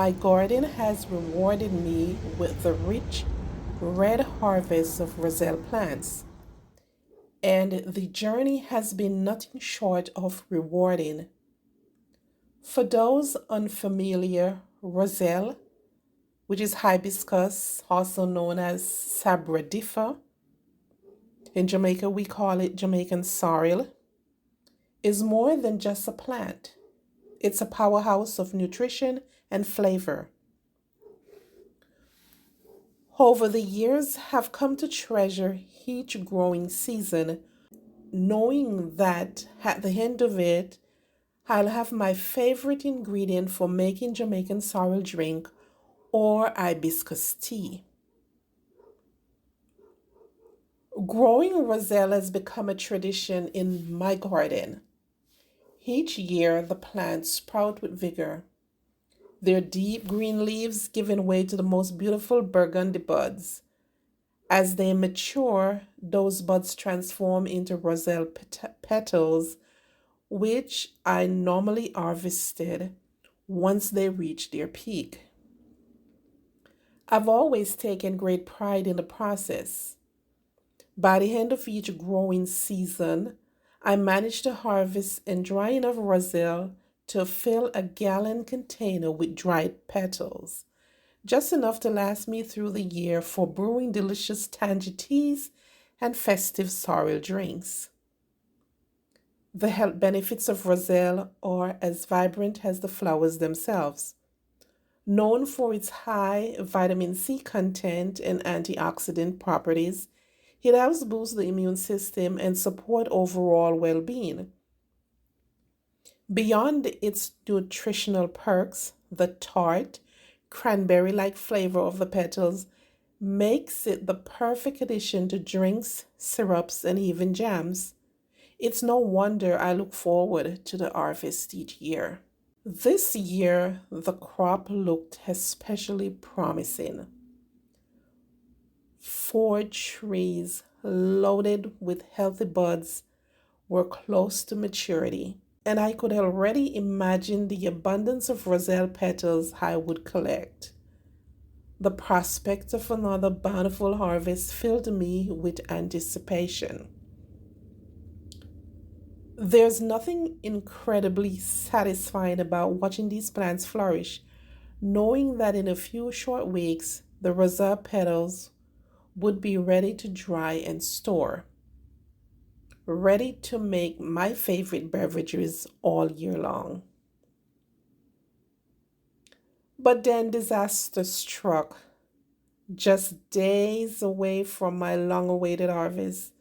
My garden has rewarded me with the rich red harvest of Roselle plants, and the journey has been nothing short of rewarding. For those unfamiliar, Roselle, which is hibiscus, also known as sabradifa, in Jamaica we call it Jamaican sorrel, is more than just a plant. It's a powerhouse of nutrition and flavor. Over the years, have come to treasure each growing season, knowing that at the end of it, I'll have my favorite ingredient for making Jamaican sorrel drink or hibiscus tea. Growing Roselle has become a tradition in my garden. Each year, the plants sprout with vigor, their deep green leaves giving way to the most beautiful burgundy buds. As they mature, those buds transform into Roselle petals, which I normally harvested once they reach their peak. I've always taken great pride in the process. By the end of each growing season, I manage to harvest and dry enough Roselle to fill a gallon container with dried petals, just enough to last me through the year for brewing delicious tangy teas and festive sorrel drinks. The health benefits of Roselle are as vibrant as the flowers themselves. Known for its high vitamin C content and antioxidant properties, it helps boost the immune system and support overall well-being. Beyond its nutritional perks, the tart, cranberry-like flavor of the petals makes it the perfect addition to drinks, syrups, and even jams. It's no wonder I look forward to the harvest each year. This year, the crop looked especially promising. 4 trees loaded with healthy buds were close to maturity, and I could already imagine the abundance of Roselle petals I would collect. The prospect of another bountiful harvest filled me with anticipation. There's nothing incredibly satisfying about watching these plants flourish, knowing that in a few short weeks, the Roselle petals would be ready to dry and store, ready to make my favorite beverages all year long. But then disaster struck. Just days away from my long awaited harvest,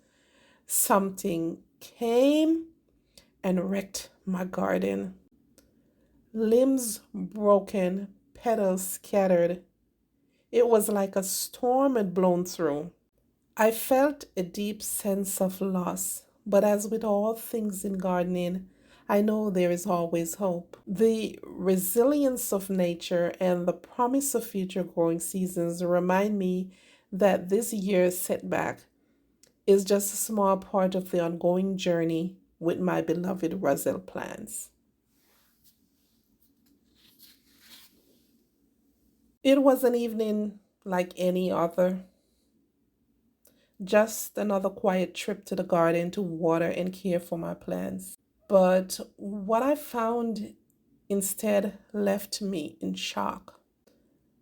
something came and wrecked my garden. Limbs broken, petals scattered. It was like a storm had blown through. I felt a deep sense of loss, but as with all things in gardening, I know there is always hope. The resilience of nature and the promise of future growing seasons remind me that this year's setback is just a small part of the ongoing journey with my beloved Roselle plants. It was an evening like any other, just another quiet trip to the garden to water and care for my plants. But what I found instead left me in shock.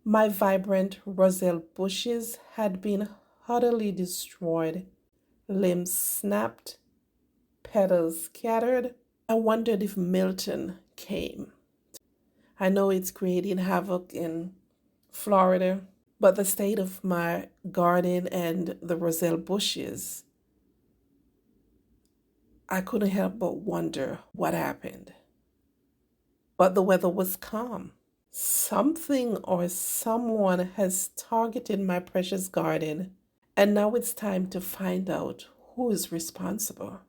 My vibrant Roselle bushes had been utterly destroyed, limbs snapped, petals scattered. I wondered if Milton came. I know it's creating havoc in Florida, but the state of my garden and the Roselle bushes, I couldn't help but wonder what happened. But the weather was calm. Something or someone has targeted my precious garden, and now it's time to find out who is responsible.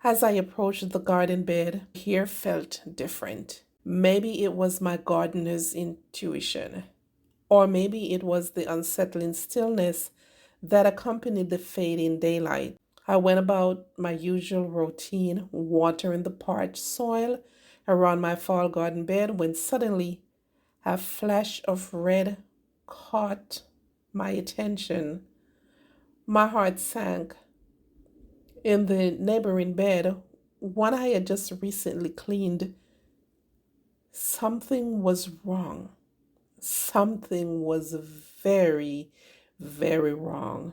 As I approached the garden bed, here felt different. Maybe it was my gardener's intuition, or maybe it was the unsettling stillness that accompanied the fading daylight. I went about my usual routine, watering the parched soil, around my fall garden bed when suddenly a flash of red caught my attention. My heart sank. In the neighboring bed, one I had just recently cleaned, something was wrong. Something was very, very wrong.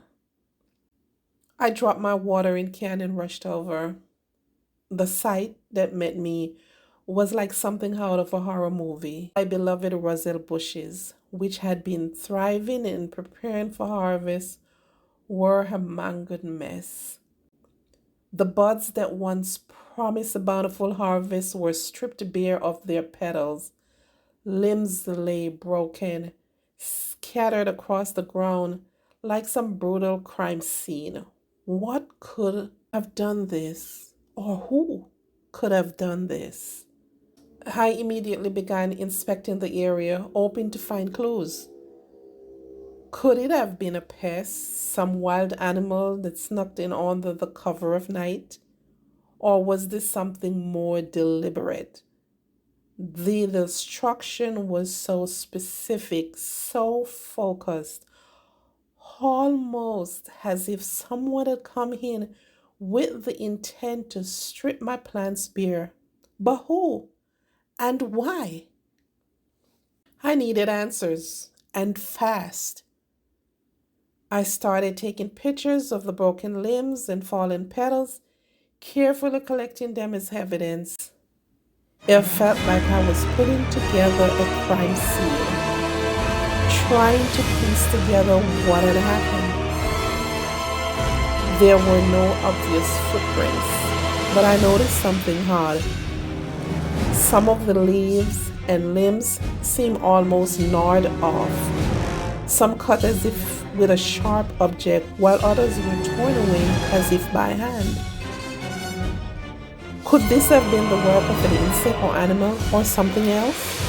I dropped my watering can and rushed over. The sight that met me was like something out of a horror movie. My beloved Roselle bushes, which had been thriving and preparing for harvest, were a mangled mess. The buds that once promised a bountiful harvest were stripped bare of their petals. Limbs lay broken, scattered across the ground like some brutal crime scene. What could have done this? Or who could have done this? I immediately began inspecting the area, hoping to find clues. Could it have been a pest, some wild animal that snuck in under the cover of night? Or was this something more deliberate? The destruction was so specific, so focused, almost as if someone had come in with the intent to strip my plants bare. But who and why? I needed answers, and fast. I started taking pictures of the broken limbs and fallen petals, carefully collecting them as evidence. It felt like I was putting together a crime scene, trying to piece together what had happened. There were no obvious footprints, but I noticed something odd. Some of the leaves and limbs seemed almost gnawed off, some cut as if with a sharp object, while others were torn away as if by hand. Could this have been the work of an insect or animal or something else?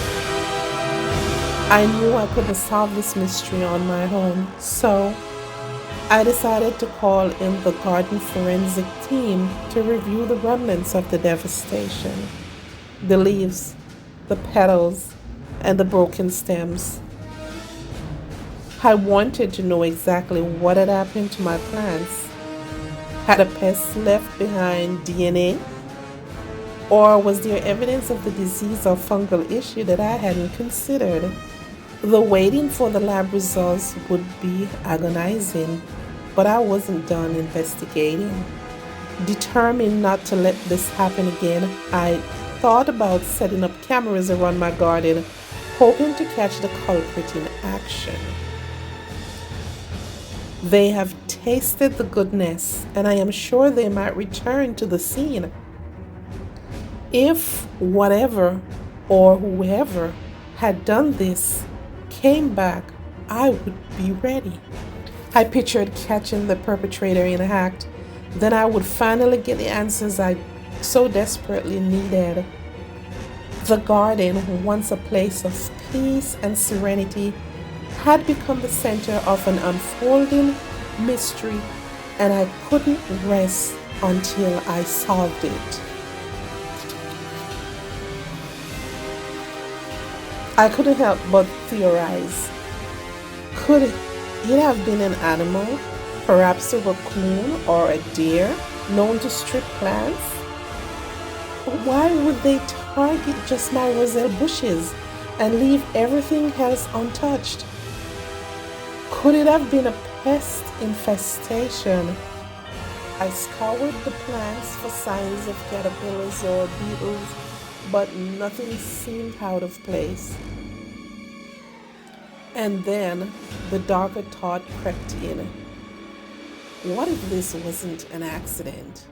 I knew I couldn't solve this mystery on my own, so I decided to call in the garden forensic team to review the remnants of the devastation, the leaves, the petals, and the broken stems. I wanted to know exactly what had happened to my plants. Had a pest left behind DNA? Or was there evidence of the disease or fungal issue that I hadn't considered? The waiting for the lab results would be agonizing, but I wasn't done investigating. Determined not to let this happen again, I thought about setting up cameras around my garden, hoping to catch the culprit in action. They have tasted the goodness, and I am sure they might return to the scene. If whatever or whoever had done this came back, I would be ready. I pictured catching the perpetrator in act. Then I would finally get the answers I so desperately needed. The garden, once a place of peace and serenity, had become the center of an unfolding mystery, and I couldn't rest until I solved it. I couldn't help but theorize. Could it have been an animal, perhaps a raccoon or a deer, known to strip plants? But why would they target just my Roselle bushes and leave everything else untouched? Could it have been a pest infestation? I scoured the plants for signs of caterpillars or beetles, but nothing seemed out of place. And then the darker thought crept in. What if this wasn't an accident?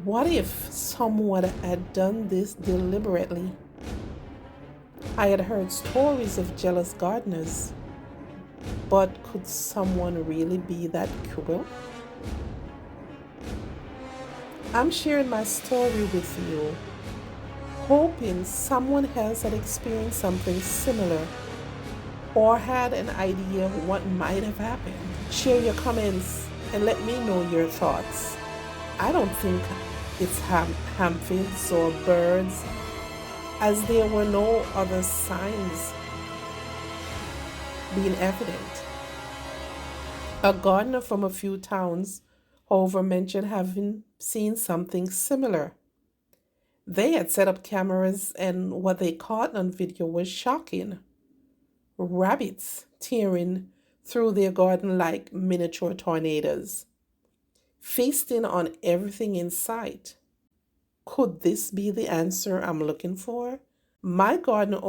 What if someone had done this deliberately? I had heard stories of jealous gardeners, but could someone really be that cruel? I'm sharing my story with you, hoping someone else had experienced something similar or had an idea what might have happened. Share your comments and let me know your thoughts. I don't think its aphids or birds, as there were no other signs being evident. A gardener from a few towns, however, mentioned having seen something similar. They had set up cameras, and what they caught on video was shocking. Rabbits tearing through their garden like miniature tornadoes, feasting on everything in sight. Could this be the answer I'm looking for? My garden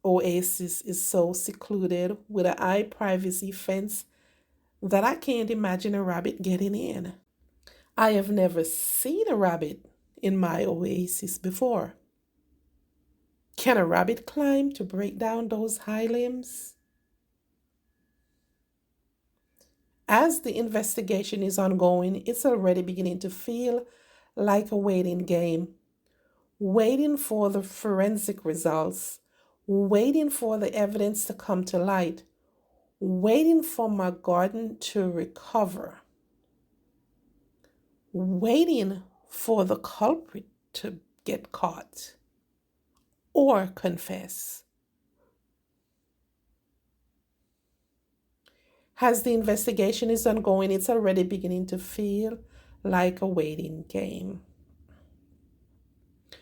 oasis is so secluded with a high privacy fence that I can't imagine a rabbit getting in. I have never seen a rabbit in my oasis before. Can a rabbit climb to break down those high limbs? As the investigation is ongoing, it's already beginning to feel like a waiting game, waiting for the forensic results, waiting for the evidence to come to light, waiting for my garden to recover, waiting for the culprit to get caught or confess. As the investigation is ongoing, it's already beginning to feel like a waiting game.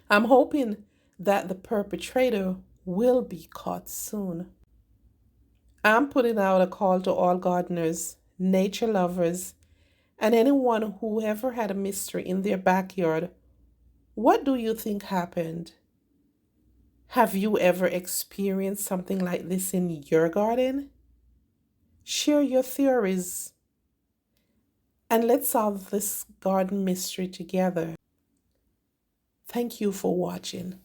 I'm hoping that the perpetrator will be caught soon. I'm putting out a call to all gardeners, nature lovers, and anyone who ever had a mystery in their backyard. What do you think happened? Have you ever experienced something like this in your garden? Share your theories and let's solve this garden mystery together. Thank you for watching.